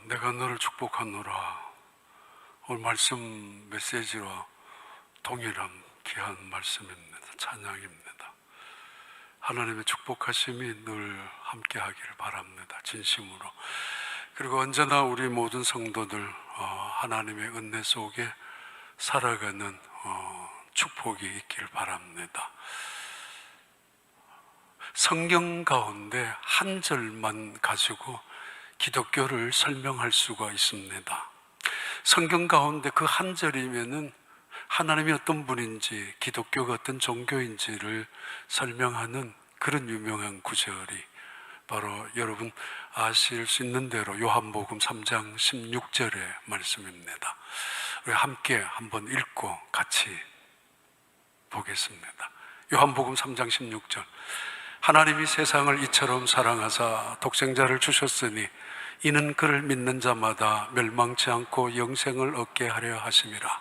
내가 너를 축복하노라. 오늘 말씀 메시지와 동일한 귀한 말씀입니다. 찬양입니다. 하나님의 축복하심이 늘 함께 하기를 바랍니다. 진심으로. 그리고 언제나 우리 모든 성도들 하나님의 은혜 속에 살아가는 축복이 있기를 바랍니다. 성경 가운데 한 절만 가지고 기독교를 설명할 수가 있습니다. 성경 가운데 그 한 절이면은 하나님이 어떤 분인지, 기독교가 어떤 종교인지를 설명하는 그런 유명한 구절이 바로 여러분 아실 수 있는 대로 요한복음 3장 16절의 말씀입니다. 우리 함께 한번 읽고 같이 보겠습니다. 요한복음 3장 16절. 하나님이 세상을 이처럼 사랑하사 독생자를 주셨으니 이는 그를 믿는 자마다 멸망치 않고 영생을 얻게 하려 하심이라.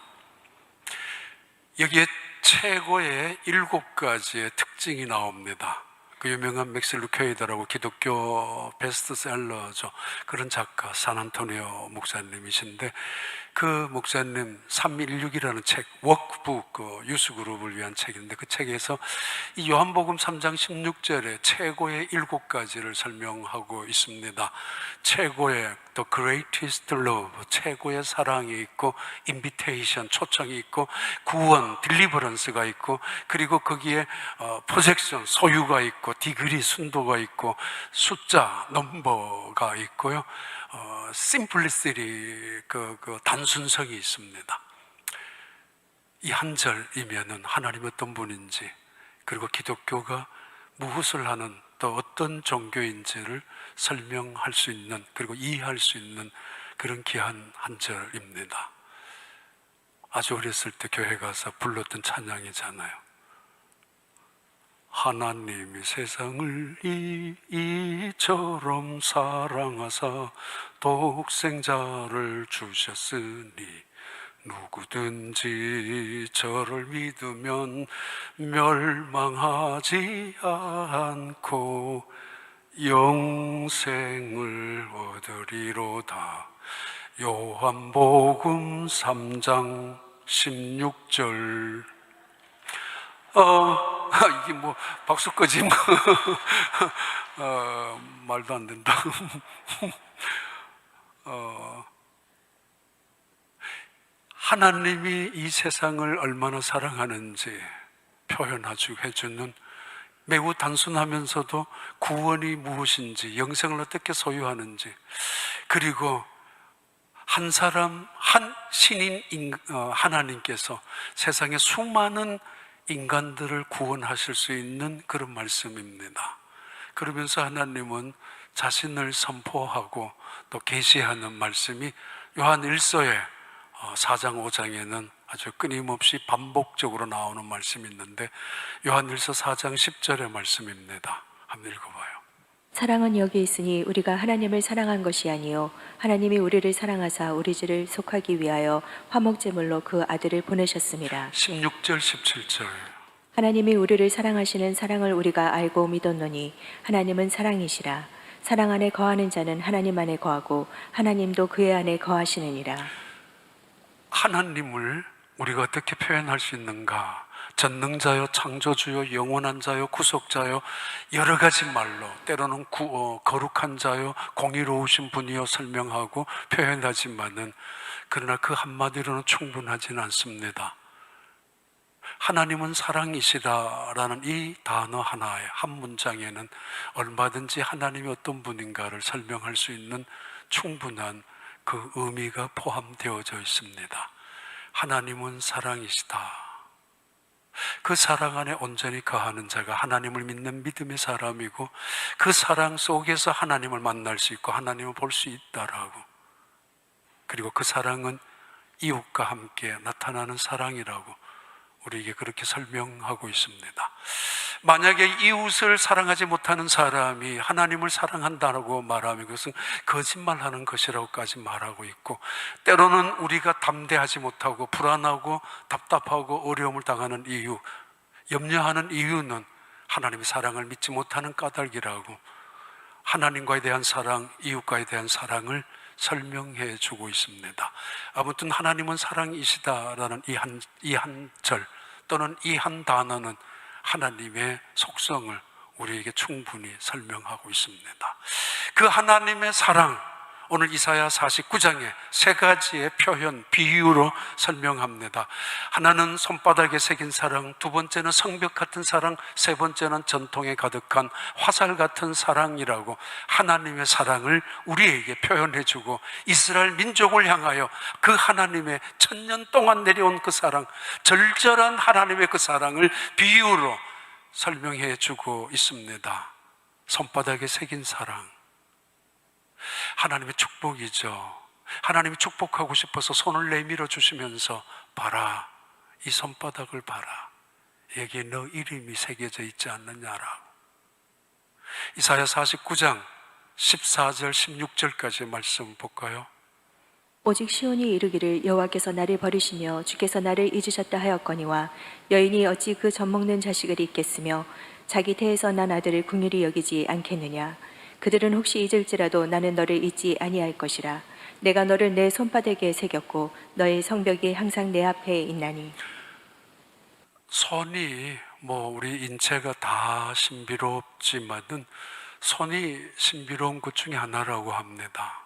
여기에 최고의 7가지의 특징이 나옵니다. 그 유명한 맥스 루케이더라고 기독교 베스트셀러죠. 그런 작가 산안토니오 목사님이신데 그 목사님 316이라는 책, 워크북, 유스그룹을 위한 책인데 그 책에서 이 요한복음 3장 16절에 최고의 7가지를 설명하고 있습니다. 최고의 The greatest love, 최고의 사랑이 있고 invitation, 초청이 있고 구원, deliverance가 있고 그리고 거기에 possession, 소유가 있고 디그리, 순도가 있고 숫자, 넘버가 있고요. simplicity, 그 단순성이 있습니다. 이 한 절이면은 하나님이 어떤 분인지 그리고 기독교가 무엇을 하는 또 어떤 종교인지를 설명할 수 있는 그리고 이해할 수 있는 그런 귀한 한 절입니다. 아주 어렸을 때 교회 가서 불렀던 찬양이잖아요. 하나님이 세상을 이처럼 사랑하사 독생자를 주셨으니 누구든지 저를 믿으면 멸망하지 않고 영생을 얻으리로다. 요한복음 3장 16절. 이게 뭐 박수 꺼지 뭐 말도 안 된다. 하나님이 이 세상을 얼마나 사랑하는지 표현해주는 매우 단순하면서도 구원이 무엇인지, 영생을 어떻게 소유하는지, 그리고 한 사람, 한 신인 하나님께서 세상의 수많은 인간들을 구원하실 수 있는 그런 말씀입니다. 그러면서 하나님은 자신을 선포하고 또 계시하는 말씀이 요한 1서에 4장 5장에는 아주 끊임없이 반복적으로 나오는 말씀이 있는데 요한 1서 4장 10절의 말씀입니다. 한번 읽어봐요. 사랑은 여기 있으니 우리가 하나님을 사랑한 것이 아니요 하나님이 우리를 사랑하사 우리 죄를 속하기 위하여 화목제물로 그 아들을 보내셨습니다. 16절 17절. 하나님이 우리를 사랑하시는 사랑을 우리가 알고 믿었노니 하나님은 사랑이시라. 사랑 안에 거하는 자는 하나님 안에 거하고 하나님도 그의 안에 거하시느니라. 하나님을 우리가 어떻게 표현할 수 있는가? 전능자요, 창조주요, 영원한 자요, 구속자요, 여러 가지 말로 때로는 거룩한 자요, 공의로우신 분이요 설명하고 표현하지만은 그러나 그 한마디로는 충분하지는 않습니다. 하나님은 사랑이시다라는 이 단어 하나에 한 문장에는 얼마든지 하나님이 어떤 분인가를 설명할 수 있는 충분한 그 의미가 포함되어져 있습니다. 하나님은 사랑이시다. 그 사랑 안에 온전히 거하는 자가 하나님을 믿는 믿음의 사람이고 그 사랑 속에서 하나님을 만날 수 있고 하나님을 볼 수 있다라고. 그리고 그 사랑은 이웃과 함께 나타나는 사랑이라고 우리에게 그렇게 설명하고 있습니다. 만약에 이웃을 사랑하지 못하는 사람이 하나님을 사랑한다고 말하면 그것은 거짓말하는 것이라고까지 말하고 있고 때로는 우리가 담대하지 못하고 불안하고 답답하고 어려움을 당하는 이유, 염려하는 이유는 하나님의 사랑을 믿지 못하는 까닭이라고 하나님과에 대한 사랑, 이웃과에 대한 사랑을 설명해 주고 있습니다. 아무튼 하나님은 사랑이시다라는 이 한 절 또는 이 한 단어는 하나님의 속성을 우리에게 충분히 설명하고 있습니다. 그 하나님의 사랑, 오늘 이사야 49장에 세 가지의 표현, 비유로 설명합니다. 하나는 손바닥에 새긴 사랑, 두 번째는 성벽 같은 사랑, 세 번째는 전통에 가득한 화살 같은 사랑이라고 하나님의 사랑을 우리에게 표현해주고, 이스라엘 민족을 향하여 그 하나님의 천년 동안 내려온 그 사랑, 절절한 하나님의 그 사랑을 비유로 설명해주고 있습니다. 손바닥에 새긴 사랑, 하나님의 축복이죠. 하나님이 축복하고 싶어서 손을 내밀어 주시면서 봐라, 이 손바닥을 봐라, 여기에 너 이름이 새겨져 있지 않느냐라고. 이사야 49장 14절 16절까지 말씀 볼까요? 오직 시온이 이르기를 여호와께서 나를 버리시며 주께서 나를 잊으셨다 하였거니와 여인이 어찌 그 젖먹는 자식을 잊겠으며 자기 태에서 난 아들을 긍휼히 여기지 않겠느냐. 그들은 혹시 잊을지라도 나는 너를 잊지 아니할 것이라. 내가 너를 내 손바닥에 새겼고 너의 성벽이 항상 내 앞에 있나니. 손이 우리 인체가 다 신비롭지만은 손이 신비로운 것 중에 하나라고 합니다.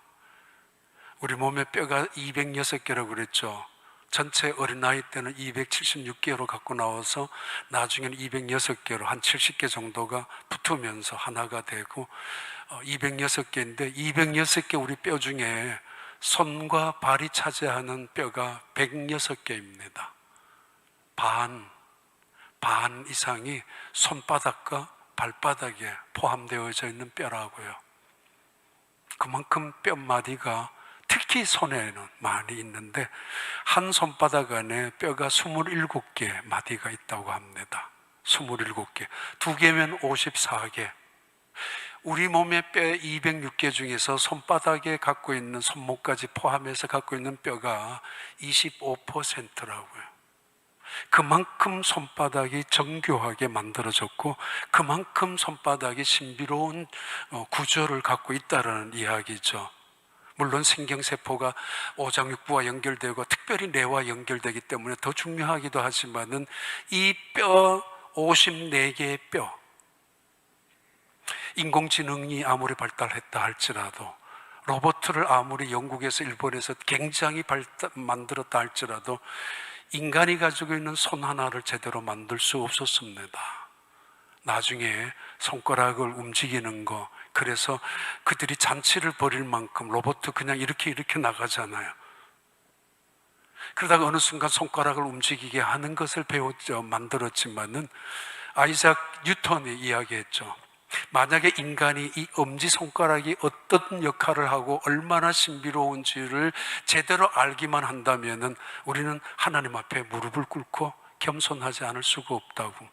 우리 몸에 뼈가 206개라고 그랬죠. 전체 어린아이 때는 276개로 갖고 나와서 나중에는 206개로 한 70개 정도가 붙으면서 하나가 되고 206개인데 206개 우리 뼈 중에 손과 발이 차지하는 뼈가 106개입니다. 반 이상이 손바닥과 발바닥에 포함되어져 있는 뼈라고요. 그만큼 뼈마디가 특히 손에는 많이 있는데 한 손바닥 안에 뼈가 27개 마디가 있다고 합니다. 27개. 두 개면 54개. 우리 몸의 뼈 206개 중에서 손바닥에 갖고 있는, 손목까지 포함해서 갖고 있는 뼈가 25%라고요. 그만큼 손바닥이 정교하게 만들어졌고 그만큼 손바닥이 신비로운 구조를 갖고 있다는 이야기죠. 물론 신경세포가 오장육부와 연결되고 특별히 뇌와 연결되기 때문에 더 중요하기도 하지만은 이 뼈 54개의 뼈, 인공지능이 아무리 발달했다 할지라도, 로봇을 아무리 영국에서 일본에서 굉장히 만들었다 할지라도 인간이 가지고 있는 손 하나를 제대로 만들 수 없었습니다. 나중에 손가락을 움직이는 거, 그래서 그들이 잔치를 벌일 만큼 로봇 그냥 이렇게 나가잖아요. 그러다가 어느 순간 손가락을 움직이게 하는 것을 만들었지만은 아이작 뉴턴이 이야기했죠. 만약에 인간이 이 엄지손가락이 어떤 역할을 하고 얼마나 신비로운지를 제대로 알기만 한다면은 우리는 하나님 앞에 무릎을 꿇고 겸손하지 않을 수가 없다고.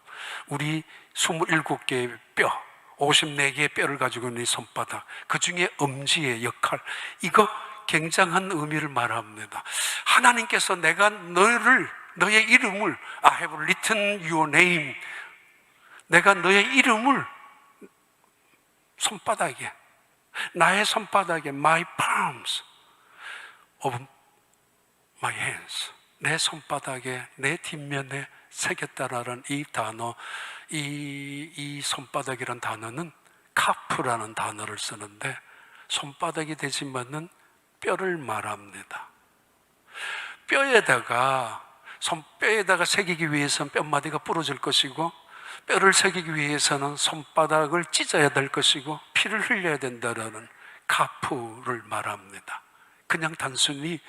우리 27개의 뼈, 54개의 뼈를 가지고 있는 이 손바닥, 그 중에 엄지의 역할, 이거 굉장한 의미를 말합니다. 하나님께서 내가 너의 이름을 I have written your name, 내가 너의 이름을 손바닥에, 나의 손바닥에, my palms of my hands, 내 손바닥에, 내 뒷면에 새겼다라는 이 단어, 이 손바닥이라는 단어는 카프라는 단어를 쓰는데 손바닥이 되지만은 뼈를 말합니다. 손뼈에다가 새기기 위해서는 뼈마디가 부러질 것이고, 뼈를 새기기 위해서는 손바닥을 찢어야 될 것이고 피를 흘려야 된다라는 카프를 말합니다. 그냥 단순히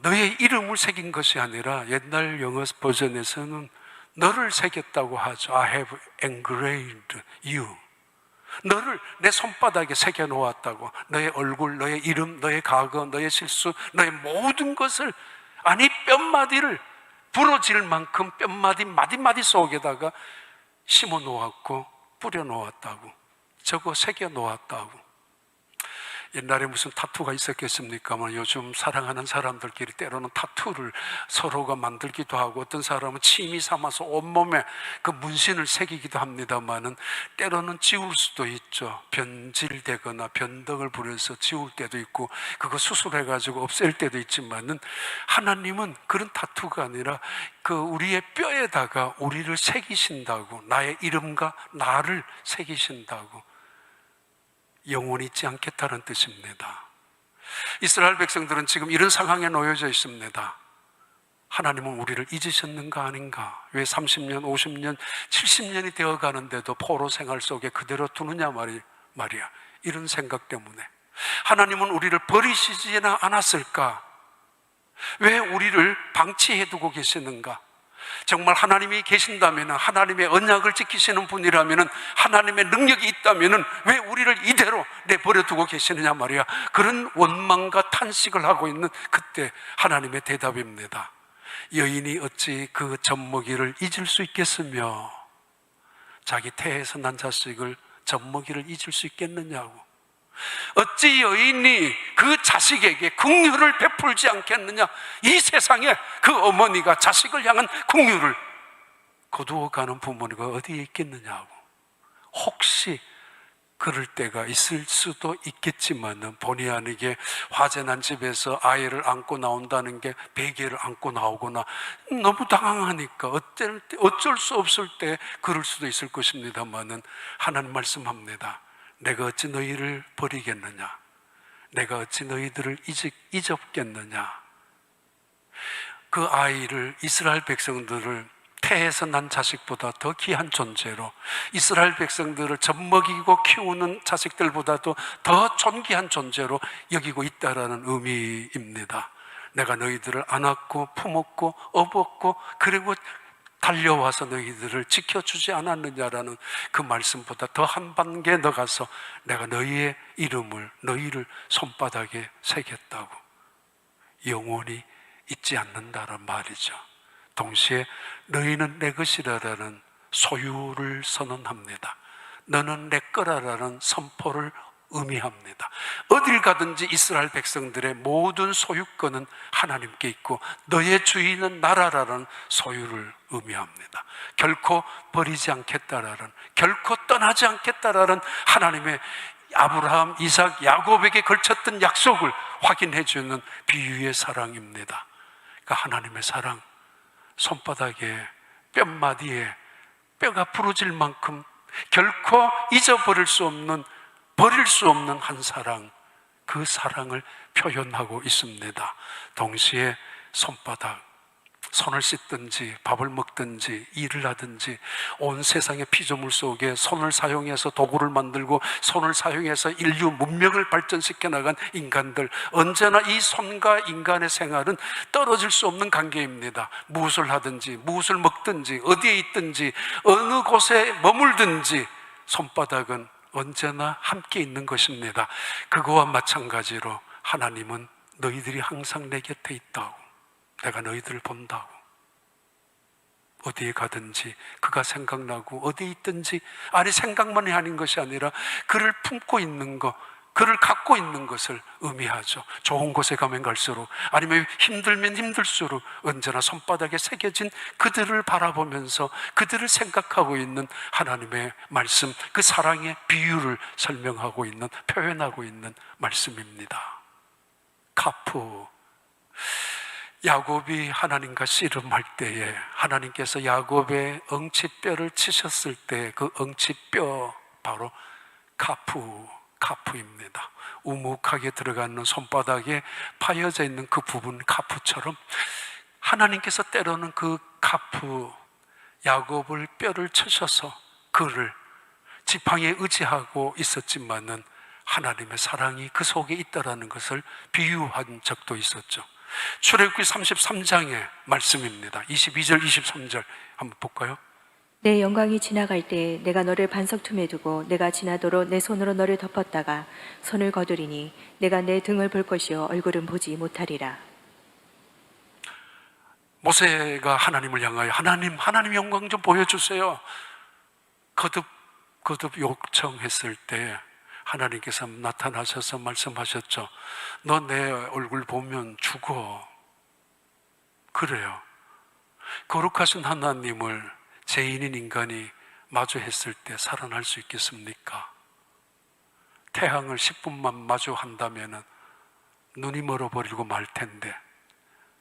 너의 이름을 새긴 것이 아니라 옛날 영어 버전에서는 너를 새겼다고 하죠. I have engraved you. 너를 내 손바닥에 새겨 놓았다고. 너의 얼굴, 너의 이름, 너의 과거, 너의 실수, 너의 모든 것을, 아니 뼘마디를 부러질 만큼 뼘마디 마디마디 속에다가 심어 놓았고 뿌려 놓았다고, 저거 새겨 놓았다고. 옛날에 무슨 타투가 있었겠습니까만 요즘 사랑하는 사람들끼리 때로는 타투를 서로가 만들기도 하고 어떤 사람은 취미 삼아서 온몸에 그 문신을 새기기도 합니다만은 때로는 지울 수도 있죠. 변질되거나 변덕을 부려서 지울 때도 있고 그거 수술해가지고 없앨 때도 있지만은 하나님은 그런 타투가 아니라 그 우리의 뼈에다가 우리를 새기신다고, 나의 이름과 나를 새기신다고, 영원히 잊지 않겠다는 뜻입니다. 이스라엘 백성들은 지금 이런 상황에 놓여져 있습니다. 하나님은 우리를 잊으셨는가 아닌가? 왜 30년, 50년, 70년이 되어 가는데도 포로 생활 속에 그대로 두느냐 말이야. 이런 생각 때문에 하나님은 우리를 버리시지는 않았을까? 왜 우리를 방치해 두고 계시는가? 정말 하나님이 계신다면, 하나님의 언약을 지키시는 분이라면, 하나님의 능력이 있다면 왜 우리를 이대로 내버려 두고 계시느냐 말이야. 그런 원망과 탄식을 하고 있는 그때 하나님의 대답입니다. 여인이 어찌 그 젖먹이를 잊을 수 있겠으며 자기 태에서 난 자식을 젖먹이를 잊을 수 있겠느냐고. 어찌 여인이 그 자식에게 긍휼을 베풀지 않겠느냐? 이 세상에 그 어머니가 자식을 향한 긍휼을 거두어가는 부모가 어디에 있겠느냐고. 혹시 그럴 때가 있을 수도 있겠지만은 본의 아니게 화재난 집에서 아이를 안고 나온다는 게 베개를 안고 나오거나 너무 당황하니까 어쩔 수 없을 때 그럴 수도 있을 것입니다만은 하나님 말씀합니다. 내가 어찌 너희를 버리겠느냐? 내가 어찌 너희들을 잊었겠느냐? 그 아이를, 이스라엘 백성들을 태에서 난 자식보다 더 귀한 존재로, 이스라엘 백성들을 젖먹이고 키우는 자식들보다도 더 존귀한 존재로 여기고 있다라는 의미입니다. 내가 너희들을 안았고 품었고 업었고 그리고 달려와서 너희들을 지켜주지 않았느냐라는 그 말씀보다 더 한 단계 나가서 내가 너희의 이름을, 너희를 손바닥에 새겼다고, 영원히 잊지 않는다는 말이죠. 동시에 너희는 내 것이라라는 소유를 선언합니다. 너는 내 거라라는 선포를 의미합니다. 어딜 가든지 이스라엘 백성들의 모든 소유권은 하나님께 있고 너의 주인은 나라라는 소유를 의미합니다. 결코 버리지 않겠다라는, 결코 떠나지 않겠다라는 하나님의 아브라함, 이삭, 야곱에게 걸쳤던 약속을 확인해 주는 비유의 사랑입니다. 그러니까 하나님의 사랑, 손바닥에 뼘마디에 뼈가 부러질 만큼 결코 잊어버릴 수 없는, 버릴 수 없는 한 사랑, 그 사랑을 표현하고 있습니다. 동시에 손바닥, 손을 씻든지 밥을 먹든지 일을 하든지 온 세상의 피조물 속에 손을 사용해서 도구를 만들고 손을 사용해서 인류 문명을 발전시켜 나간 인간들, 언제나 이 손과 인간의 생활은 떨어질 수 없는 관계입니다. 무엇을 하든지 무엇을 먹든지 어디에 있든지 어느 곳에 머물든지 손바닥은 언제나 함께 있는 것입니다. 그거와 마찬가지로 하나님은 너희들이 항상 내 곁에 있다고, 내가 너희들을 본다고, 어디에 가든지 그가 생각나고 어디에 있든지, 아니 생각만이 아닌 것이 아니라 그를 품고 있는 것, 그를 갖고 있는 것을 의미하죠. 좋은 곳에 가면 갈수록, 아니면 힘들면 힘들수록 언제나 손바닥에 새겨진 그들을 바라보면서 그들을 생각하고 있는 하나님의 말씀, 그 사랑의 비유를 설명하고 있는, 표현하고 있는 말씀입니다. 카프, 야곱이 하나님과 씨름할 때에 하나님께서 야곱의 엉치뼈를 치셨을 때 그 엉치뼈, 바로 카프입니다. 우묵하게 들어가는 손바닥에 파여져 있는 그 부분, 카프처럼 하나님께서 때로는 그 카프, 야곱을 뼈를 쳐셔서 그를 지팡이에 의지하고 있었지만은 하나님의 사랑이 그 속에 있다라는 것을 비유한 적도 있었죠. 출애굽기 33장의 말씀입니다. 22절, 23절 한번 볼까요? 내 영광이 지나갈 때 내가 너를 반석 틈에 두고 내가 지나도록 내 손으로 너를 덮었다가 손을 거두리니 내가 내 등을 볼 것이요 얼굴은 보지 못하리라. 모세가 하나님을 향하여 하나님 영광 좀 보여주세요. 거듭 요청했을 때 하나님께서 나타나셔서 말씀하셨죠. 너 내 얼굴 보면 죽어. 그래요. 거룩하신 하나님을 죄인인 인간이 마주했을 때 살아날 수 있겠습니까? 태양을 10분만 마주한다면 눈이 멀어버리고 말 텐데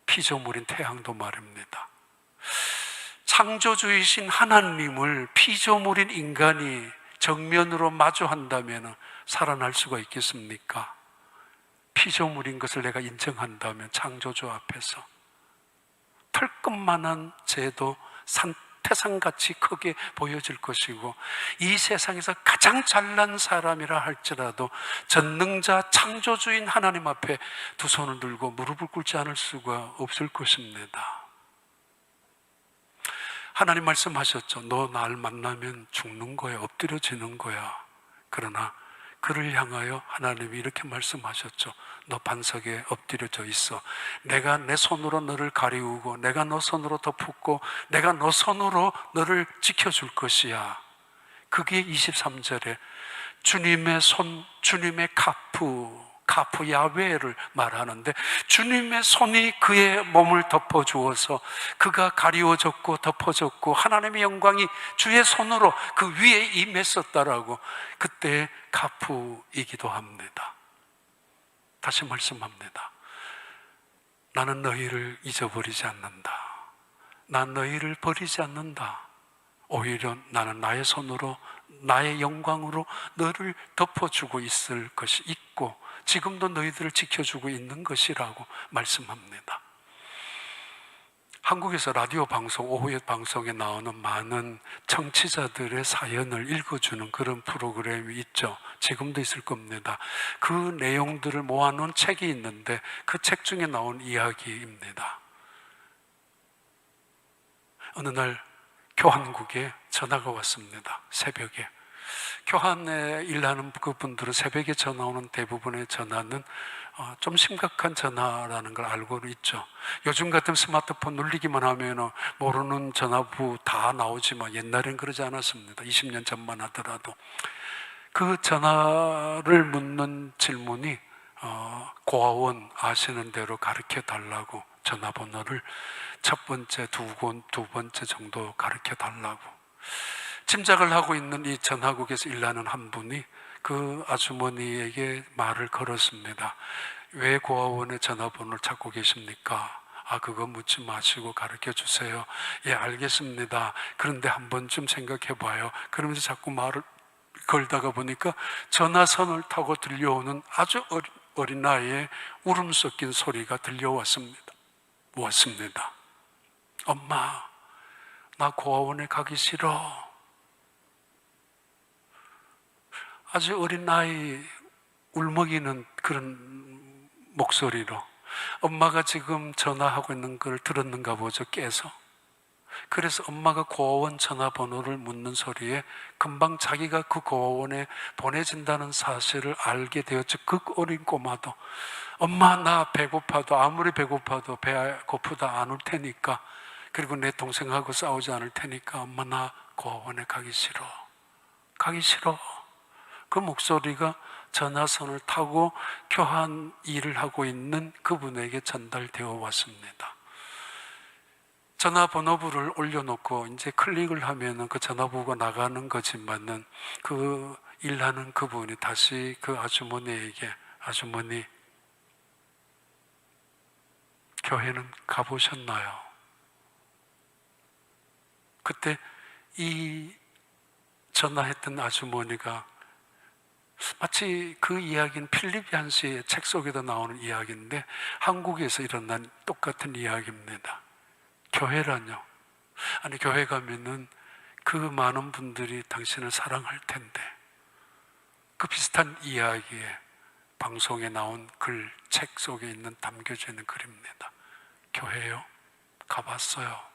피조물인 태양도 말입니다. 창조주이신 하나님을 피조물인 인간이 정면으로 마주한다면 살아날 수가 있겠습니까? 피조물인 것을 내가 인정한다면 창조주 앞에서 털끝만한 죄도 태산같이 크게 보여질 것이고, 이 세상에서 가장 잘난 사람이라 할지라도 전능자 창조주인 하나님 앞에 두 손을 들고 무릎을 꿇지 않을 수가 없을 것입니다. 하나님 말씀하셨죠. 너 날 만나면 죽는 거야, 엎드려지는 거야. 그러나 그를 향하여 하나님이 이렇게 말씀하셨죠. 너 반석에 엎드려져 있어. 내가 내 손으로 너를 가리우고 내가 너 손으로 덮고 내가 너 손으로 너를 지켜줄 것이야. 그게 23절에 주님의 손, 주님의 카프 야훼를 말하는데, 주님의 손이 그의 몸을 덮어주어서 그가 가리워졌고 덮어졌고 하나님의 영광이 주의 손으로 그 위에 임했었다라고, 그때 카프이기도 합니다. 다시 말씀합니다. 나는 너희를 잊어버리지 않는다. 난 너희를 버리지 않는다. 오히려 나는 나의 손으로 나의 영광으로 너를 덮어주고 있을 것이 있고 지금도 너희들을 지켜주고 있는 것이라고 말씀합니다. 한국에서 라디오 방송, 오후에 방송에 나오는 많은 청취자들의 사연을 읽어주는 그런 프로그램이 있죠. 지금도 있을 겁니다. 그 내용들을 모아놓은 책이 있는데 그 책 중에 나온 이야기입니다. 어느 날 교환국에 전화가 왔습니다. 새벽에. 교환에 일하는 그분들은 새벽에 전화 오는 대부분의 전화는 좀 심각한 전화라는 걸 알고는 있죠. 요즘 같은 스마트폰 눌리기만 하면 모르는 전화부 다 나오지만 옛날엔 그러지 않았습니다. 20년 전만 하더라도. 그 전화를 묻는 질문이 고아원 아시는 대로 가르쳐 달라고, 전화번호를 첫 번째, 두 번째 정도 가르쳐 달라고 짐작을 하고 있는 이 전화국에서 일하는 한 분이 그 아주머니에게 말을 걸었습니다. 왜 고아원의 전화번호를 찾고 계십니까? 그거 묻지 마시고 가르쳐 주세요. 예, 알겠습니다. 그런데 한 번쯤 생각해 봐요. 그러면서 자꾸 말을 걸다가 보니까 전화선을 타고 들려오는 아주 어린 나이에 울음 섞인 소리가 들려왔습니다. 엄마, 나 고아원에 가기 싫어. 아주 어린 나이 울먹이는 그런 목소리로 엄마가 지금 전화하고 있는 걸 들었는가 보죠, 깨서. 그래서 엄마가 고아원 전화번호를 묻는 소리에 금방 자기가 그 고아원에 보내진다는 사실을 알게 되었죠. 그 어린 꼬마도 엄마, 나 배고파도, 아무리 배고파도 배 고프다 안 올 테니까, 그리고 내 동생하고 싸우지 않을 테니까 엄마, 나 고아원에 가기 싫어. 그 목소리가 전화선을 타고 교환 일을 하고 있는 그분에게 전달되어 왔습니다. 전화번호부를 올려놓고 이제 클릭을 하면 그 전화번호가 나가는 거지만은 그 일하는 그분이 다시 그 아주머니에게, 아주머니, 교회는 가보셨나요? 그때 이 전화했던 아주머니가 마치 그 이야기는 필립 얀시의 책 속에도 나오는 이야기인데 한국에서 일어난 똑같은 이야기입니다. 교회라뇨? 아니, 교회 가면은 그 많은 분들이 당신을 사랑할 텐데. 그 비슷한 이야기에 방송에 나온 글, 책 속에 있는 담겨져 있는 글입니다. 교회요? 가봤어요.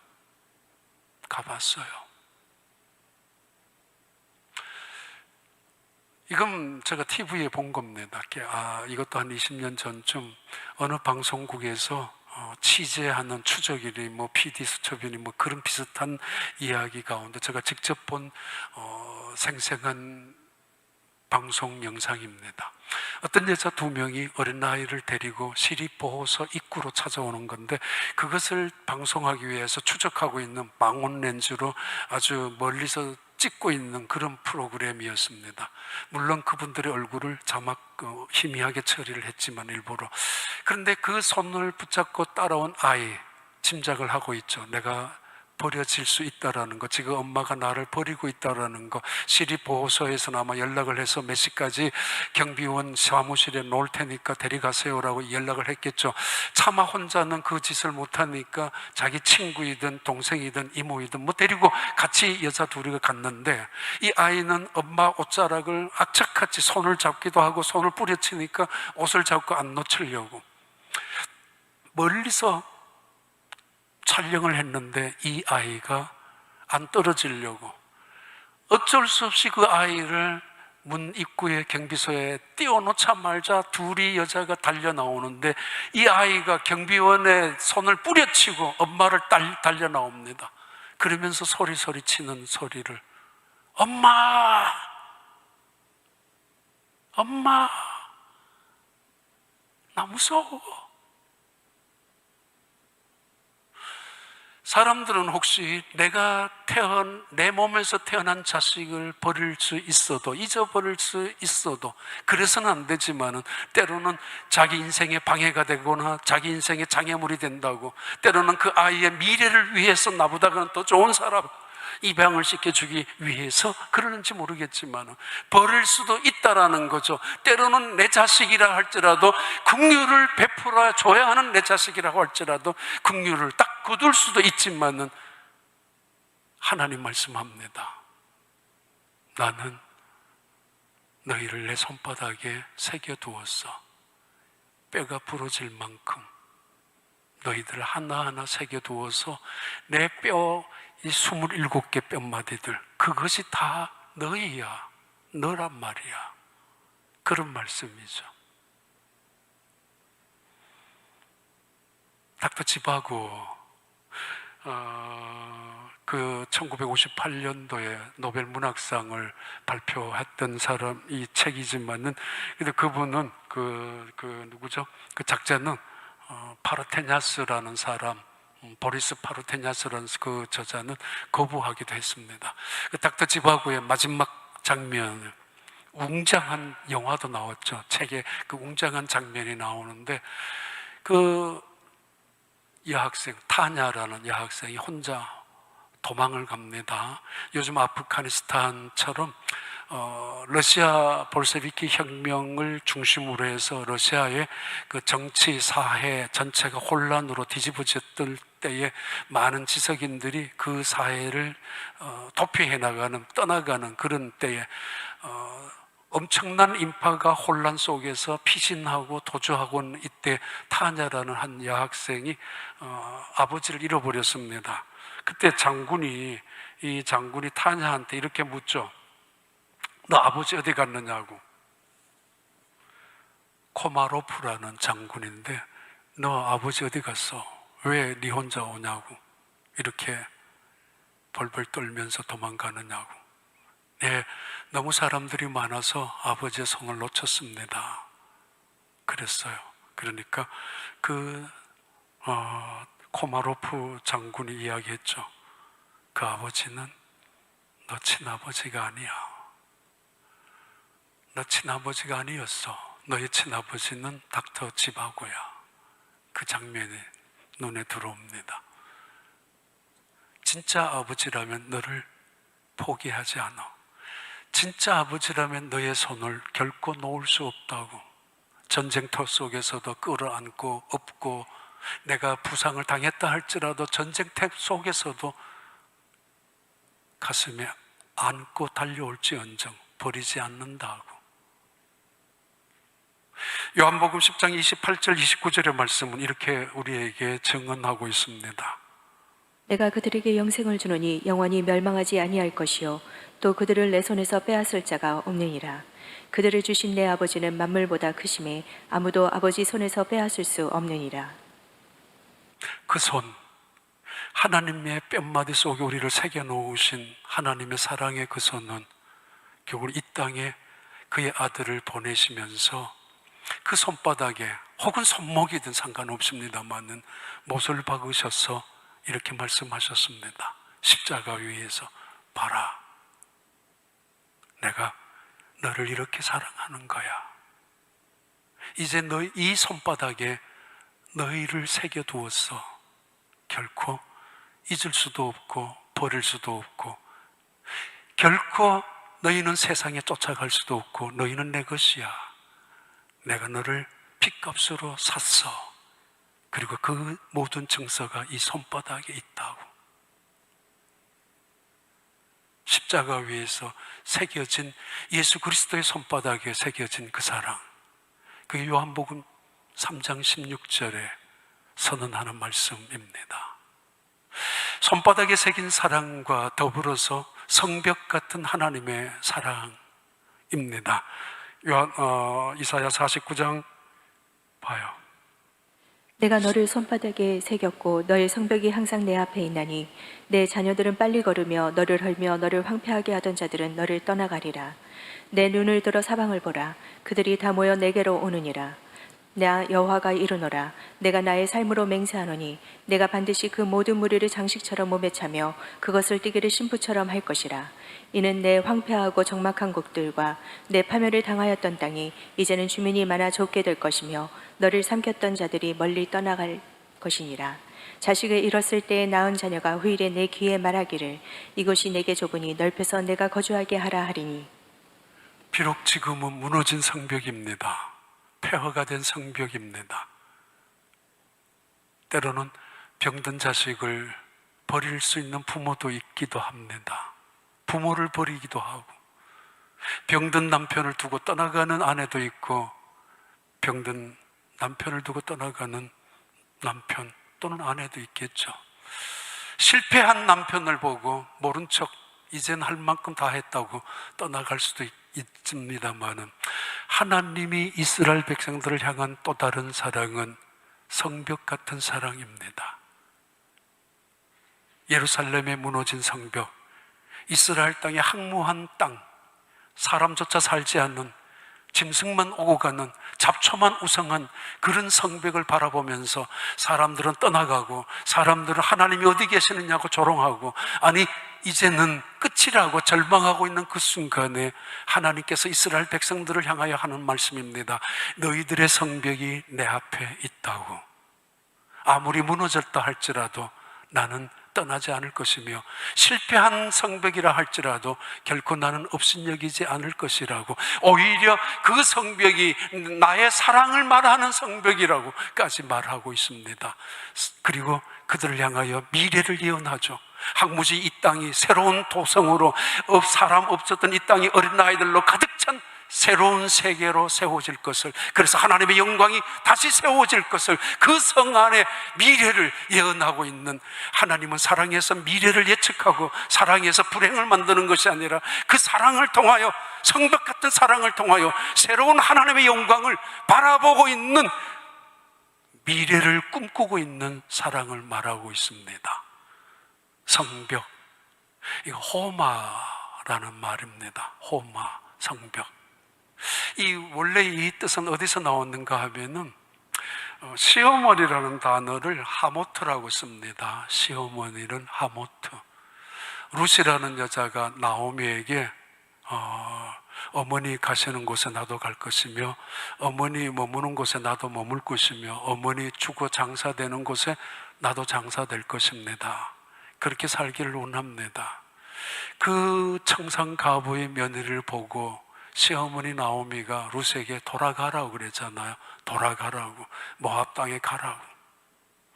이건 제가 TV에 본 겁니다. 이것도 한 20년 전쯤 어느 방송국에서 취재하는 추적일이 PD 수첩이니 그런 비슷한 이야기 가운데 제가 직접 본 생생한 방송 영상입니다. 어떤 여자 2명이 어린아이를 데리고 시립보호소 입구로 찾아오는 건데, 그것을 방송하기 위해서 추적하고 있는 망원 렌즈로 아주 멀리서 찍고 있는 그런 프로그램이었습니다. 물론 그분들의 얼굴을 자막 희미하게 처리를 했지만 일부러. 그런데 그 손을 붙잡고 따라온 아이, 짐작을 하고 있죠. 내가 버려질 수 있다라는 거, 지금 엄마가 나를 버리고 있다라는 거. 시립보호소에서는 아마 연락을 해서 몇 시까지 경비원 사무실에 놓을 테니까 데려가세요라고 연락을 했겠죠. 차마 혼자는 그 짓을 못하니까 자기 친구이든 동생이든 이모이든 뭐 데리고 같이 여자 둘이 갔는데, 이 아이는 엄마 옷자락을 악착같이 손을 잡기도 하고 손을 뿌려치니까 옷을 잡고 안 놓치려고 멀리서 촬영을 했는데, 이 아이가 안 떨어지려고 어쩔 수 없이 그 아이를 문 입구에 경비소에 띄워놓자마자 둘이 여자가 달려 나오는데, 이 아이가 경비원의 손을 뿌려치고 엄마를 달려 나옵니다. 그러면서 소리치는 소리를, 엄마, 엄마, 나 무서워. 사람들은 혹시 내가 내 몸에서 태어난 자식을 버릴 수 있어도, 잊어버릴 수 있어도 그래서는 안 되지만은, 때로는 자기 인생에 방해가 되거나 자기 인생에 장애물이 된다고, 때로는 그 아이의 미래를 위해서 나보다는 더 좋은 사람 입양을 시켜주기 위해서 그러는지 모르겠지만 버릴 수도 있다라는 거죠. 때로는 내 자식이라 할지라도, 긍휼을 베풀어 줘야 하는 내 자식이라고 할지라도 긍휼을 딱 거둘 수도 있지만은, 하나님 말씀합니다. 나는 너희를 내 손바닥에 새겨두었어. 뼈가 부러질 만큼 너희들 하나하나 새겨두어서 내 뼈, 이 27개 뼘마디들, 그것이 다 너희야, 너란 말이야. 그런 말씀이죠. 닥터 지바고, 그 1958년도에 노벨 문학상을 발표했던 사람, 이 책이지만은, 근데 그분은 누구죠? 그 작자는 파르테냐스라는 사람, 보리스 파르테냐스라는 그 저자는 거부하기도 했습니다. 그 닥터 지바고의 마지막 장면, 웅장한 영화도 나왔죠. 책에 그 웅장한 장면이 나오는데, 그 여학생, 타냐라는 여학생이 혼자 도망을 갑니다. 요즘 아프가니스탄처럼 러시아 볼셰비키 혁명을 중심으로 해서 러시아의 그 정치, 사회 전체가 혼란으로 뒤집어졌을 때에 많은 지식인들이 그 사회를 도피해 나가는, 떠나가는 그런 때에 엄청난 인파가 혼란 속에서 피신하고 도주하고는, 이때 타냐라는 한 여학생이 아버지를 잃어버렸습니다. 그때 이 장군이 타냐한테 이렇게 묻죠. 너 아버지 어디 갔느냐고. 코마로프라는 장군인데, 너 아버지 어디 갔어? 왜 네 혼자 오냐고. 이렇게 벌벌 떨면서 도망가느냐고. 네, 너무 사람들이 많아서 아버지의 손을 놓쳤습니다. 그랬어요. 그러니까 코마로프 장군이 이야기했죠. 그 아버지는 너 친아버지가 아니야. 너 친아버지가 아니었어. 너의 친아버지는 닥터 지바고야. 그 장면이 눈에 들어옵니다. 진짜 아버지라면 너를 포기하지 않아. 진짜 아버지라면 너의 손을 결코 놓을 수 없다고. 전쟁터 속에서도 끌어안고 업고, 내가 부상을 당했다 할지라도 전쟁터 속에서도 가슴에 안고 달려올지언정 버리지 않는다고. 요한복음 10장 28절 29절의 말씀은 이렇게 우리에게 증언하고 있습니다. 내가 그들에게 영생을 주노니 영원히 멸망하지 아니할 것이요 또 그들을 내 손에서 빼앗을 자가 없느니라. 그들을 주신 내 아버지는 만물보다 크심에 아무도 아버지 손에서 빼앗을 수 없느니라. 그 손, 하나님의 뼘마디 속에 우리를 새겨놓으신 하나님의 사랑의 그 손은 결국 이 땅에 그의 아들을 보내시면서 그 손바닥에 혹은 손목이든 상관없습니다만은 못을 박으셔서 이렇게 말씀하셨습니다. 십자가 위에서 봐라, 내가 너를 이렇게 사랑하는 거야. 이제 너희 이 손바닥에 너희를 새겨두었어. 결코 잊을 수도 없고 버릴 수도 없고, 결코 너희는 세상에 쫓아갈 수도 없고, 너희는 내 것이야. 내가 너를 핏값으로 샀어. 그리고 그 모든 증서가 이 손바닥에 있다고. 십자가 위에서 새겨진, 예수 그리스도의 손바닥에 새겨진 그 사랑, 그게 요한복음 3장 16절에 선언하는 말씀입니다. 손바닥에 새긴 사랑과 더불어서 성벽 같은 하나님의 사랑입니다. 이사야 49장 봐요. 내가 너를 손바닥에 새겼고 너의 성벽이 항상 내 앞에 있나니 내 자녀들은 빨리 걸으며 너를 헐며 너를 황폐하게 하던 자들은 너를 떠나가리라. 내 눈을 들어 사방을 보라. 그들이 다 모여 내게로 오느니라. 나 여호와가 이르노라. 내가 나의 삶으로 맹세하노니 내가 반드시 그 모든 무리를 장식처럼 몸에 차며 그것을 띠기를 신부처럼 할 것이라. 이는 내 황폐하고 적막한 곳들과 내 파멸을 당하였던 땅이 이제는 주민이 많아 좁게 될 것이며 너를 삼켰던 자들이 멀리 떠나갈 것이니라. 자식을 잃었을 때에 낳은 자녀가 후일에 내 귀에 말하기를 이곳이 내게 좁으니 넓혀서 내가 거주하게 하라 하리니. 비록 지금은 무너진 성벽입니다. 폐허가 된 성벽입니다. 때로는 병든 자식을 버릴 수 있는 부모도 있기도 합니다. 부모를 버리기도 하고, 병든 남편을 두고 떠나가는 아내도 있고, 병든 남편을 두고 떠나가는 남편 또는 아내도 있겠죠. 실패한 남편을 보고 모른 척 이젠 할 만큼 다 했다고 떠나갈 수도 있습니다만은, 하나님이 이스라엘 백성들을 향한 또 다른 사랑은 성벽 같은 사랑입니다. 예루살렘의 무너진 성벽, 이스라엘 땅의 황무한 땅, 사람조차 살지 않는, 짐승만 오고 가는, 잡초만 우성한 그런 성벽을 바라보면서 사람들은 떠나가고, 사람들은 하나님이 어디 계시느냐고 조롱하고, 아니 이제는 끝이라고 절망하고 있는 그 순간에 하나님께서 이스라엘 백성들을 향하여 하는 말씀입니다. 너희들의 성벽이 내 앞에 있다고. 아무리 무너졌다 할지라도 나는 떠나지 않을 것이며, 실패한 성벽이라 할지라도 결코 나는 업신여기지 않을 것이라고, 오히려 그 성벽이 나의 사랑을 말하는 성벽이라고까지 말하고 있습니다. 그리고 그들을 향하여 미래를 예언하죠. 항무지 이 땅이 새로운 도성으로, 사람 없었던 이 땅이 어린아이들로 가득 찬 새로운 세계로 세워질 것을, 그래서 하나님의 영광이 다시 세워질 것을, 그 성 안에 미래를 예언하고 있는, 하나님은 사랑에서 미래를 예측하고 사랑에서 불행을 만드는 것이 아니라 그 사랑을 통하여, 성벽 같은 사랑을 통하여 새로운 하나님의 영광을 바라보고 있는, 미래를 꿈꾸고 있는 사랑을 말하고 있습니다. 성벽, 이거 호마라는 말입니다. 호마, 성벽. 원래 이 뜻은 어디서 나왔는가 하면은 시어머니라는 단어를 하모트라고 씁니다. 시어머니는 하모트. 룻이라는 여자가 나오미에게 어머니 가시는 곳에 나도 갈 것이며, 어머니 머무는 곳에 나도 머물 것이며, 어머니 주거 장사되는 곳에 나도 장사될 것입니다. 그렇게 살기를 원합니다. 그 청상 가부의 며느리를 보고 시어머니 나오미가 룻에게 돌아가라고 그랬잖아요. 돌아가라고, 모압 땅에 가라고.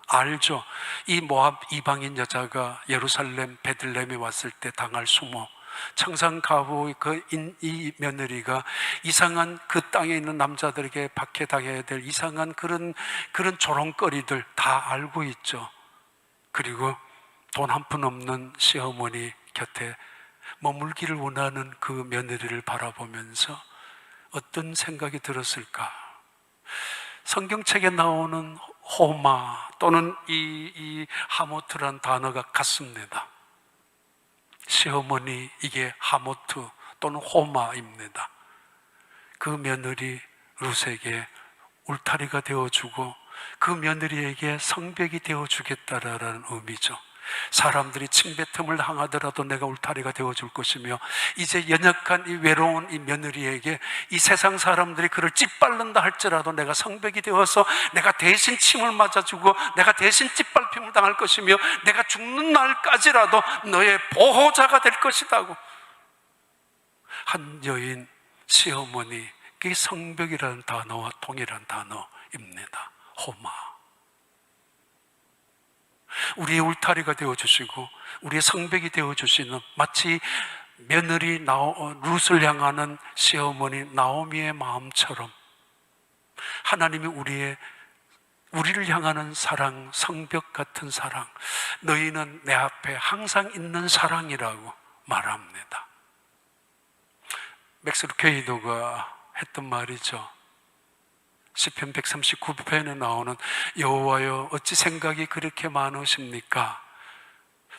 알죠? 이 모압 이방인 여자가 예루살렘 베들레헴에 왔을 때 당할 수모, 청상 가부의 이 며느리가 이상한, 그 땅에 있는 남자들에게 박해당해야 될 이상한 그런 조롱거리들 다 알고 있죠. 그리고 돈 한 푼 없는 시어머니 곁에 머물기를 원하는 그 며느리를 바라보면서 어떤 생각이 들었을까? 성경책에 나오는 호마 또는 이 하모트란 단어가 같습니다. 시어머니, 이게 하모트 또는 호마입니다. 그 며느리 룻에게 울타리가 되어주고 그 며느리에게 성벽이 되어주겠다라는 의미죠. 사람들이 침뱉음을 당하더라도 내가 울타리가 되어줄 것이며, 이제 연약한 이 외로운 이 며느리에게 이 세상 사람들이 그를 찌빨른다 할지라도 내가 성벽이 되어서 내가 대신 침을 맞아주고 내가 대신 찌빨힘을 당할 것이며 내가 죽는 날까지라도 너의 보호자가 될 것이라고. 한 여인 시어머니, 그게 성벽이라는 단어와 동일한 단어입니다. 호마. 우리의 울타리가 되어주시고 우리의 성벽이 되어주시는, 마치 며느리 룻을 향하는 시어머니 나오미의 마음처럼 하나님이 우리를 향하는 사랑, 성벽 같은 사랑, 너희는 내 앞에 항상 있는 사랑이라고 말합니다. 맥스 루케이도가 했던 말이죠. 시편 139편에 나오는 여호와여 어찌 생각이 그렇게 많으십니까?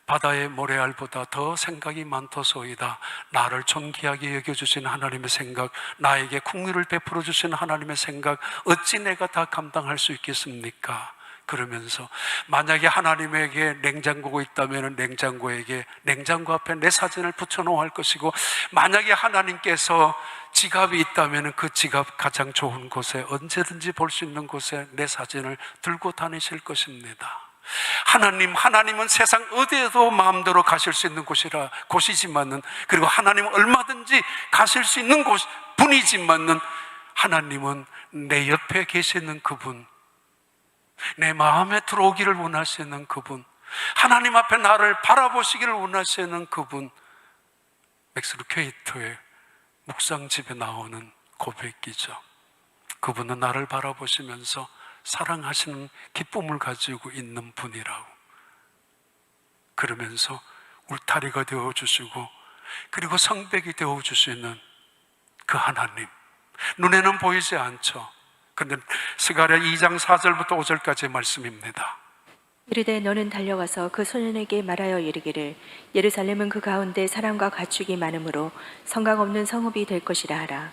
바다의 모래알보다 더 생각이 많도소이다. 나를 존귀하게 여겨주신 하나님의 생각, 나에게 국류를 베풀어 주신 하나님의 생각, 어찌 내가 다 감당할 수 있겠습니까? 그러면서 만약에 하나님에게 냉장고가 있다면 냉장고 앞에 내 사진을 붙여놓아야 할 것이고, 만약에 하나님께서 지갑이 있다면 그 지갑 가장 좋은 곳에, 언제든지 볼 수 있는 곳에 내 사진을 들고 다니실 것입니다. 하나님은 세상 어디에도 마음대로 가실 수 있는 곳이지만은, 그리고 하나님은 얼마든지 가실 수 있는 분이지만은, 하나님은 내 옆에 계시는 그분, 내 마음에 들어오기를 원하시는 그분, 하나님 앞에 나를 바라보시기를 원하시는 그분. 맥스 루케이토의 묵상집에 나오는 고백이죠. 그분은 나를 바라보시면서 사랑하시는 기쁨을 가지고 있는 분이라고. 그러면서 울타리가 되어주시고 그리고 성벽이 되어주시는 그 하나님, 눈에는 보이지 않죠. 그런데 스가랴 2장 4절부터 5절까지의 말씀입니다. 이르되 너는 달려가서 그 소년에게 말하여 이르기를 예루살렘은 그 가운데 사람과 가축이 많으므로 성곽 없는 성읍이 될 것이라 하라.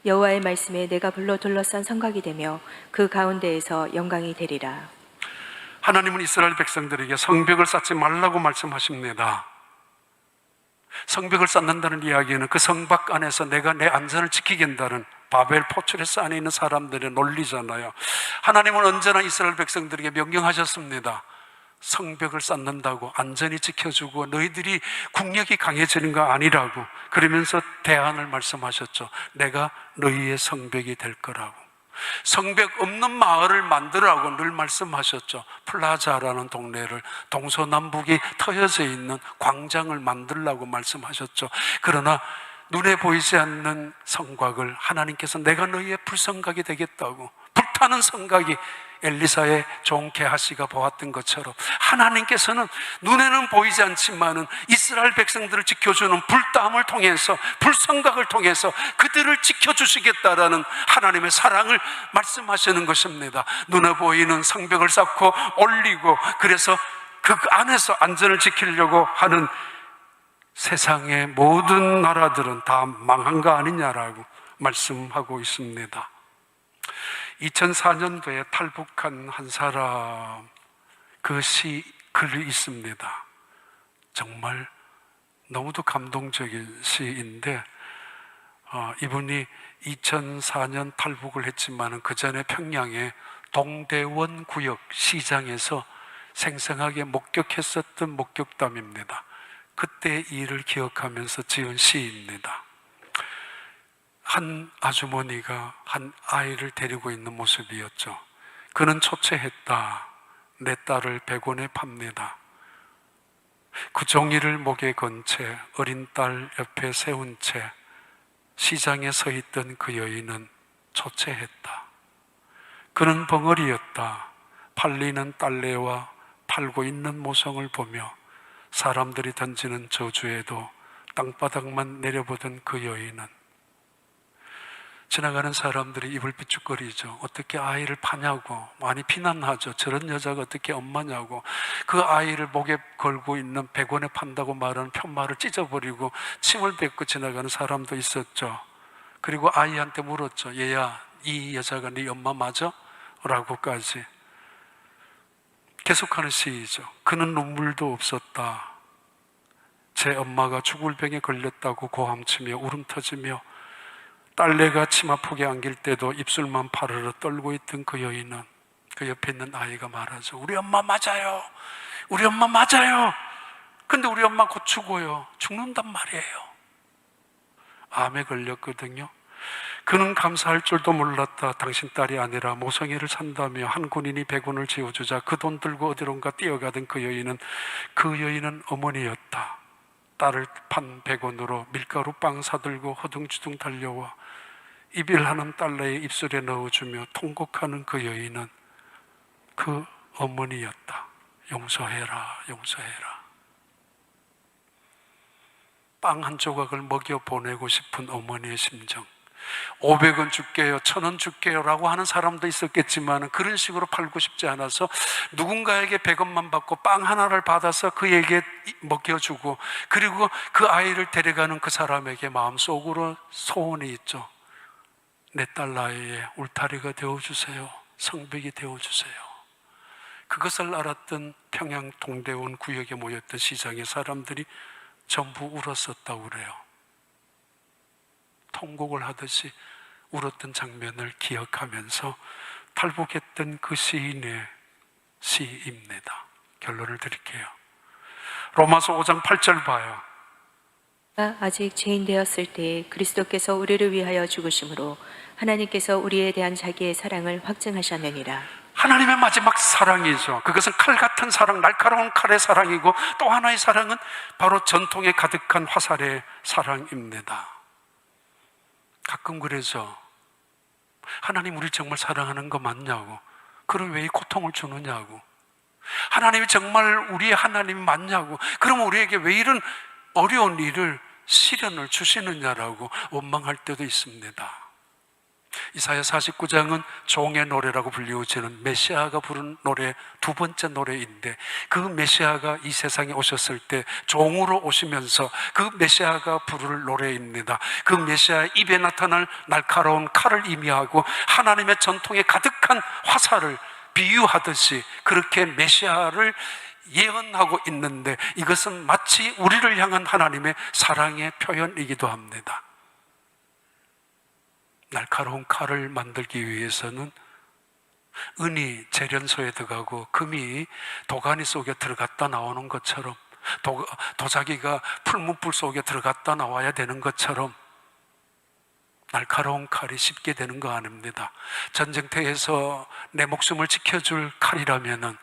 여호와의 말씀에 내가 불로 둘러싼 성곽이 되며 그 가운데에서 영광이 되리라. 하나님은 이스라엘 백성들에게 성벽을 쌓지 말라고 말씀하십니다. 성벽을 쌓는다는 이야기는 그 성밖 안에서 내가 내 안전을 지키겠다는 바벨 포트레스 안에 있는 사람들의 논리잖아요. 하나님은 언제나 이스라엘 백성들에게 명령하셨습니다. 성벽을 쌓는다고 안전히 지켜주고 너희들이 국력이 강해지는 거 아니라고. 그러면서 대안을 말씀하셨죠. 내가 너희의 성벽이 될 거라고. 성벽 없는 마을을 만들라고 늘 말씀하셨죠. 플라자라는 동네를, 동서남북이 터여져 있는 광장을 만들라고 말씀하셨죠. 그러나 눈에 보이지 않는 성곽을 하나님께서 내가 너희의 불성곽이 되겠다고, 불타는 성곽이 엘리사의 종 게하시가 보았던 것처럼 하나님께서는 눈에는 보이지 않지만은 이스라엘 백성들을 지켜주는 불담을 통해서, 불성곽을 통해서 그들을 지켜주시겠다라는 하나님의 사랑을 말씀하시는 것입니다. 눈에 보이는 성벽을 쌓고 올리고, 그래서 그 안에서 안전을 지키려고 하는 세상의 모든 나라들은 다 망한 거 아니냐라고 말씀하고 있습니다. 2004년도에 탈북한 한 사람, 그 글이 있습니다. 정말 너무도 감동적인 시인데, 이분이 2004년 탈북을 했지만 그 전에 평양의 동대원 구역 시장에서 생생하게 목격했었던 목격담입니다. 그때 일을 기억하면서 지은 시입니다. 한 아주머니가 한 아이를 데리고 있는 모습이었죠. 그는 초췌했다. 내 딸을 100원에 팝니다. 그 종이를 목에 건 채 어린 딸 옆에 세운 채 시장에 서 있던 그 여인은 초췌했다. 그는 벙어리였다. 팔리는 딸내와 팔고 있는 모성을 보며 사람들이 던지는 저주에도 땅바닥만 내려보던 그 여인은, 지나가는 사람들이 입을 삐죽거리죠. 어떻게 아이를 파냐고 많이 비난하죠. 저런 여자가 어떻게 엄마냐고. 그 아이를 목에 걸고 있는 100원에 판다고 말하는 편말을 찢어버리고 침을 뱉고 지나가는 사람도 있었죠. 그리고 아이한테 물었죠. 얘야, 이 여자가 네 엄마 맞아? 라고까지 계속하는 시이죠. 그는 눈물도 없었다. 제 엄마가 죽을 병에 걸렸다고 고함치며 울음 터지며 딸내가 치마폭에 안길 때도 입술만 파르르 떨고 있던 그 여인은 그 옆에 있는 아이가 말하죠. 우리 엄마 맞아요. 우리 엄마 맞아요. 근데 우리 엄마 곧 죽어요. 죽는단 말이에요. 암에 걸렸거든요. 그는 감사할 줄도 몰랐다. 당신 딸이 아니라 모성애를 산다며 한 군인이 100원을 지어주자 그 돈 들고 어디론가 뛰어가던 그 여인은 어머니였다. 딸을 판 100원으로 밀가루 빵 사들고 허둥지둥 달려와 이별하는 딸내의 입술에 넣어주며 통곡하는 그 여인은 그 어머니였다. 용서해라, 용서해라. 빵 한 조각을 먹여 보내고 싶은 어머니의 심정. 500원 줄게요, 1000원 줄게요 라고 하는 사람도 있었겠지만 그런 식으로 팔고 싶지 않아서 누군가에게 100원만 받고 빵 하나를 받아서 그에게 먹여주고, 그리고 그 아이를 데려가는 그 사람에게 마음속으로 소원이 있죠. 내 딸 나이에 울타리가 되어주세요, 성벽이 되어주세요. 그것을 알았던 평양 동대원 구역에 모였던 시장의 사람들이 전부 울었었다고 그래요. 통곡을 하듯이 울었던 장면을 기억하면서 탈북했던 그 시인의 시입니다. 결론을 드릴게요. 로마서 5장 8절 봐요. 아직 죄인 되었을 때 그리스도께서 우리를 위하여 죽으심으로 하나님께서 우리에 대한 자기의 사랑을 확증하셨느니라. 하나님의 마지막 사랑이죠. 그것은 칼 같은 사랑, 날카로운 칼의 사랑이고, 또 하나의 사랑은 바로 전통에 가득한 화살의 사랑입니다. 가끔 그래서 하나님 우리 정말 사랑하는 거 맞냐고, 그럼 왜 이 고통을 주느냐고, 하나님이 정말 우리의 하나님이 맞냐고, 그럼 우리에게 왜 이런 어려운 일을, 시련을 주시느냐라고 원망할 때도 있습니다. 이사야 49장은 종의 노래라고 불리우치는 메시아가 부른 노래 두 번째 노래인데, 그 메시아가 이 세상에 오셨을 때 종으로 오시면서 그 메시아가 부를 노래입니다. 그 메시아의 입에 나타날 날카로운 칼을 의미하고 하나님의 전통에 가득한 화살을 비유하듯이 그렇게 메시아를 예언하고 있는데, 이것은 마치 우리를 향한 하나님의 사랑의 표현이기도 합니다. 날카로운 칼을 만들기 위해서는 은이 재련소에 들어가고 금이 도가니 속에 들어갔다 나오는 것처럼, 도자기가 풀문불 속에 들어갔다 나와야 되는 것처럼 날카로운 칼이 쉽게 되는 거 아닙니다. 전쟁터에서 내 목숨을 지켜줄 칼이라면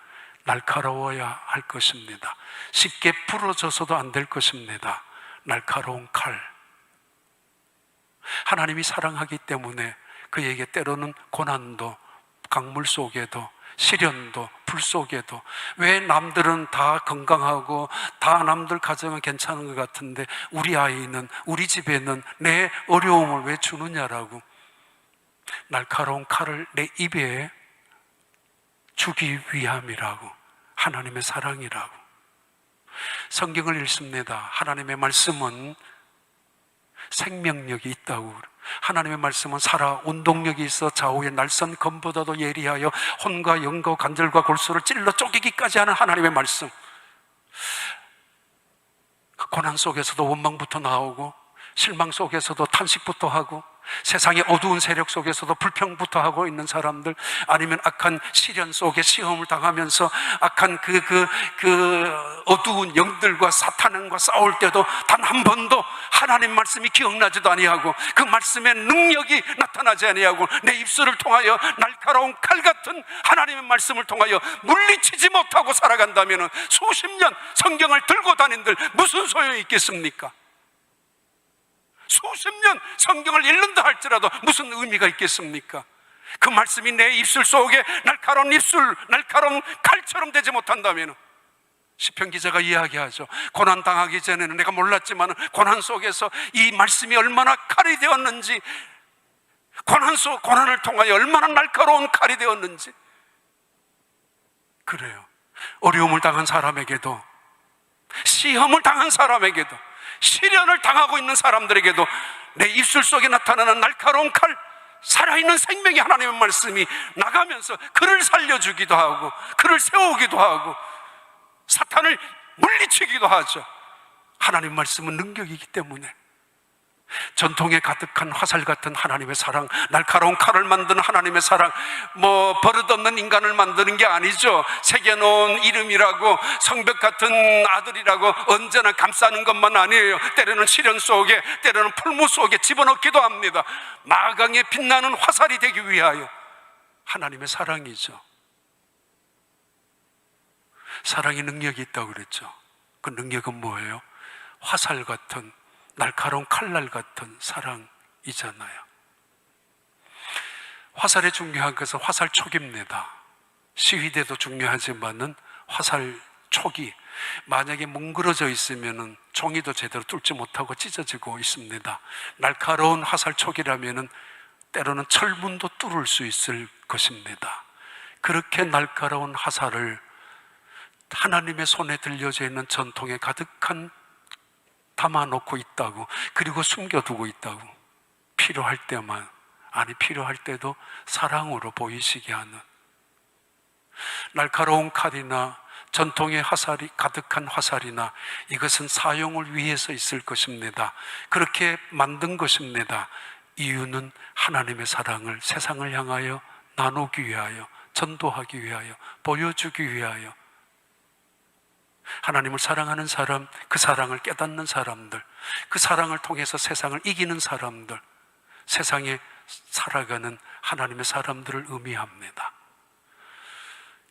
날카로워야 할 것입니다. 쉽게 부러져서도 안 될 것입니다. 날카로운 칼. 하나님이 사랑하기 때문에 그에게 때로는 고난도, 강물 속에도, 시련도, 불 속에도, 왜 남들은 다 건강하고 다 남들 가정은 괜찮은 것 같은데 우리 아이는, 우리 집에는 내 어려움을 왜 주느냐라고 날카로운 칼을 내 입에 주기 위함이라고, 하나님의 사랑이라고. 성경을 읽습니다. 하나님의 말씀은 생명력이 있다고. 하나님의 말씀은 살아 운동력이 있어 좌우의 날선 검보다도 예리하여 혼과 영과 관절과 골수를 찔러 쪼개기까지 하는 하나님의 말씀. 고난 속에서도 원망부터 나오고, 실망 속에서도 탄식부터 하고, 세상의 어두운 세력 속에서도 불평부터 하고 있는 사람들, 아니면 악한 시련 속에 시험을 당하면서 악한 그 어두운 영들과 사탄과 싸울 때도 단 한 번도 하나님 말씀이 기억나지도 아니하고 그 말씀의 능력이 나타나지 아니하고 내 입술을 통하여 날카로운 칼 같은 하나님의 말씀을 통하여 물리치지 못하고 살아간다면 수십 년 성경을 들고 다닌들 무슨 소용이 있겠습니까? 수십 년 성경을 읽는다 할지라도 무슨 의미가 있겠습니까? 그 말씀이 내 입술 속에 날카로운 입술, 날카로운 칼처럼 되지 못한다면, 시편 기자가 이야기하죠. 고난 당하기 전에는 내가 몰랐지만 고난 속에서 이 말씀이 얼마나 칼이 되었는지, 고난을 통하여 얼마나 날카로운 칼이 되었는지. 그래요. 어려움을 당한 사람에게도, 시험을 당한 사람에게도, 시련을 당하고 있는 사람들에게도 내 입술 속에 나타나는 날카로운 칼, 살아있는 생명의 하나님의 말씀이 나가면서 그를 살려주기도 하고 그를 세우기도 하고 사탄을 물리치기도 하죠. 하나님 말씀은 능력이기 때문에 전통에 가득한 화살 같은 하나님의 사랑, 날카로운 칼을 만드는 하나님의 사랑, 버릇없는 인간을 만드는 게 아니죠. 새겨놓은 이름이라고 성벽 같은 아들이라고 언제나 감싸는 것만 아니에요. 때로는 시련 속에, 때로는 풀무 속에 집어넣기도 합니다. 마강에 빛나는 화살이 되기 위하여 하나님의 사랑이죠. 사랑의 능력이 있다고 그랬죠. 그 능력은 뭐예요? 화살 같은, 날카로운 칼날 같은 사랑이잖아요. 화살의 중요한 것은 화살촉입니다. 시위대도 중요하지만은 화살촉이 만약에 뭉그러져 있으면은 종이도 제대로 뚫지 못하고 찢어지고 있습니다. 날카로운 화살촉이라면은 때로는 철문도 뚫을 수 있을 것입니다. 그렇게 날카로운 화살을 하나님의 손에 들려져 있는 전통에 가득한 담아놓고 있다고, 그리고 숨겨두고 있다고. 필요할 때만, 아니 필요할 때도 사랑으로 보이시게 하는 날카로운 칼이나 전통의 화살이 가득한 화살이나 이것은 사용을 위해서 있을 것입니다. 그렇게 만든 것입니다. 이유는 하나님의 사랑을 세상을 향하여 나누기 위하여, 전도하기 위하여, 보여주기 위하여. 하나님을 사랑하는 사람, 그 사랑을 깨닫는 사람들, 그 사랑을 통해서 세상을 이기는 사람들, 세상에 살아가는 하나님의 사람들을 의미합니다.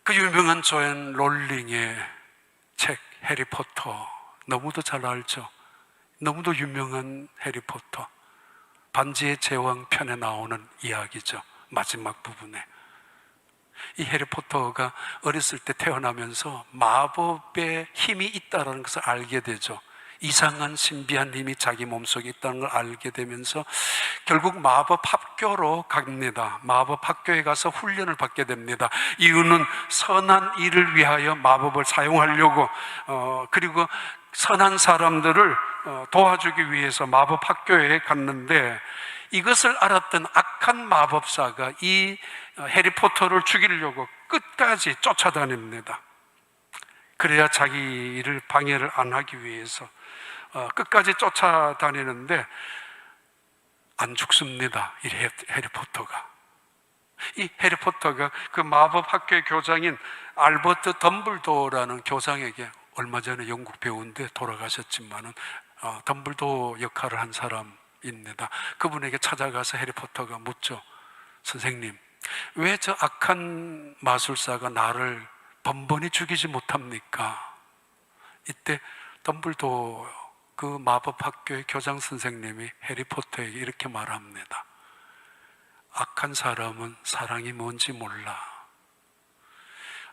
그 유명한 조앤 롤링의 책 해리포터, 너무도 잘 알죠. 너무도 유명한 해리포터, 반지의 제왕 편에 나오는 이야기죠. 마지막 부분에 이 해리포터가 어렸을 때 태어나면서 마법의 힘이 있다는 것을 알게 되죠. 이상한 신비한 힘이 자기 몸속에 있다는 걸 알게 되면서 결국 마법 학교로 갑니다. 마법 학교에 가서 훈련을 받게 됩니다. 이유는 선한 일을 위하여 마법을 사용하려고, 그리고 선한 사람들을 도와주기 위해서 마법 학교에 갔는데, 이것을 알았던 악한 마법사가 이 해리포터를 죽이려고 끝까지 쫓아다닙니다. 그래야 자기를 방해를 안 하기 위해서 끝까지 쫓아다니는데 안 죽습니다. 이 해리포터가. 이 해리포터가 그 마법 학교의 교장인 알버트 덤블도어라는 교장에게, 얼마 전에 영국 배우인데 돌아가셨지만은 덤블도어 역할을 한 사람입니다. 그분에게 찾아가서 해리포터가 묻죠. 선생님, 왜 저 악한 마술사가 나를 번번이 죽이지 못합니까? 이때 덤블도어, 그 마법학교의 교장 선생님이 해리포터에게 이렇게 말합니다. 악한 사람은 사랑이 뭔지 몰라.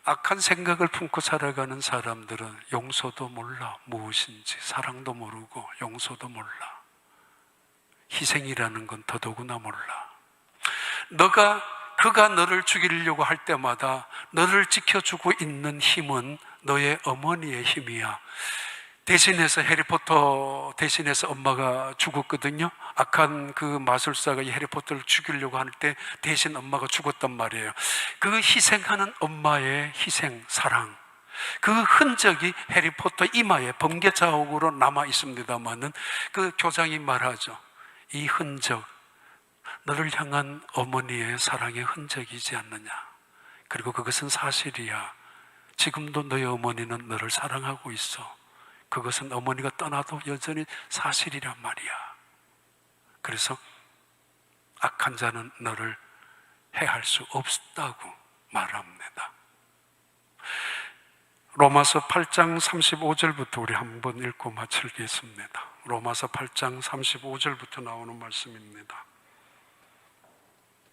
악한 생각을 품고 살아가는 사람들은 용서도 몰라. 무엇인지 사랑도 모르고 용서도 몰라. 희생이라는 건 더더구나 몰라. 그가 너를 죽이려고 할 때마다 너를 지켜주고 있는 힘은 너의 어머니의 힘이야. 대신해서 해리포터 대신해서 엄마가 죽었거든요. 악한 그 마술사가 이 해리포터를 죽이려고 할 때 대신 엄마가 죽었단 말이에요. 그 희생하는 엄마의 희생, 사랑, 그 흔적이 해리포터 이마에 번개 자국으로 남아 있습니다만은 그 교장이 말하죠. 이 흔적, 너를 향한 어머니의 사랑의 흔적이지 않느냐. 그리고 그것은 사실이야. 지금도 너의 어머니는 너를 사랑하고 있어. 그것은 어머니가 떠나도 여전히 사실이란 말이야. 그래서 악한 자는 너를 해할 수 없다고 말합니다. 로마서 8장 35절부터 우리 한번 읽고 마치겠습니다. 로마서 8장 35절부터 나오는 말씀입니다.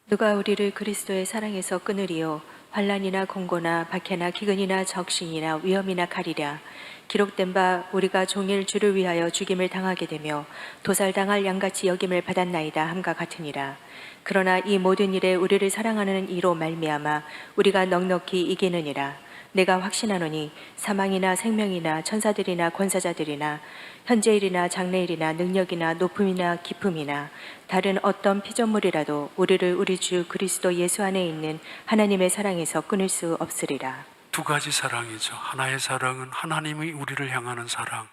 누가 우리를 그리스도의 사랑에서 끊으리요? 환난이나 공고나 박해나 기근이나 적신이나 위험이나 칼이랴. 기록된 바 우리가 종일 주를 위하여 죽임을 당하게 되며 도살당할 양같이 여김을 받았나이다 함과 같으니라. 그러나 이 모든 일에 우리를 사랑하는 이로 말미암아 우리가 넉넉히 이기느니라. 내가 확신하노니 사망이나 생명이나 천사들이나 권사자들이나 현재일이나 장래일이나 능력이나 높음이나 깊음이나 다른 어떤 피조물이라도 우리를 우리 주 그리스도 예수 안에 있는 하나님의 사랑에서 끊을 수 없으리라. 두 가지 사랑이죠. 하나의 사랑은 하나님이 우리를 향하는 사랑.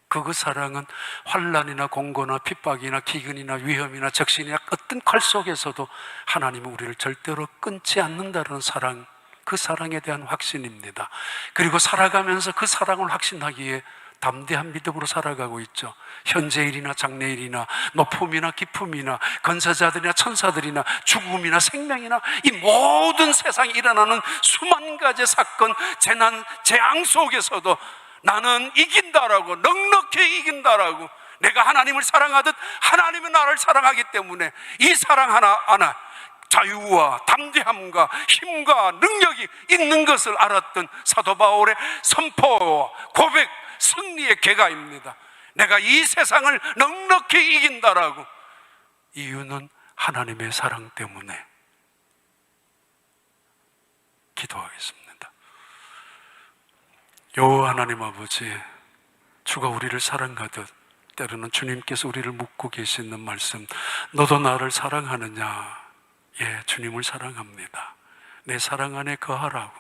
그 사랑은 환난이나 공고나 핍박이나 기근이나 위험이나 적신이나 어떤 칼 속에서도 하나님은 우리를 절대로 끊지 않는다는 사랑, 그 사랑에 대한 확신입니다. 그리고 살아가면서 그 사랑을 확신하기에 담대한 믿음으로 살아가고 있죠. 현재일이나 장래일이나 높음이나 깊음이나 건사자들이나 천사들이나 죽음이나 생명이나 이 모든 세상에 일어나는 수만 가지 사건, 재난, 재앙 속에서도 나는 이긴다라고, 넉넉히 이긴다라고, 내가 하나님을 사랑하듯 하나님은 나를 사랑하기 때문에 이 사랑 하나 자유와 담대함과 힘과 능력이 있는 것을 알았던 사도 바울의 선포와 고백, 승리의 계가입니다. 내가 이 세상을 넉넉히 이긴다라고. 이유는 하나님의 사랑 때문에. 기도하겠습니다. 여호와 하나님 아버지, 주가 우리를 사랑하듯 때로는 주님께서 우리를 묻고 계시는 말씀, 너도 나를 사랑하느냐? 예, 주님을 사랑합니다. 내 사랑 안에 거하라고.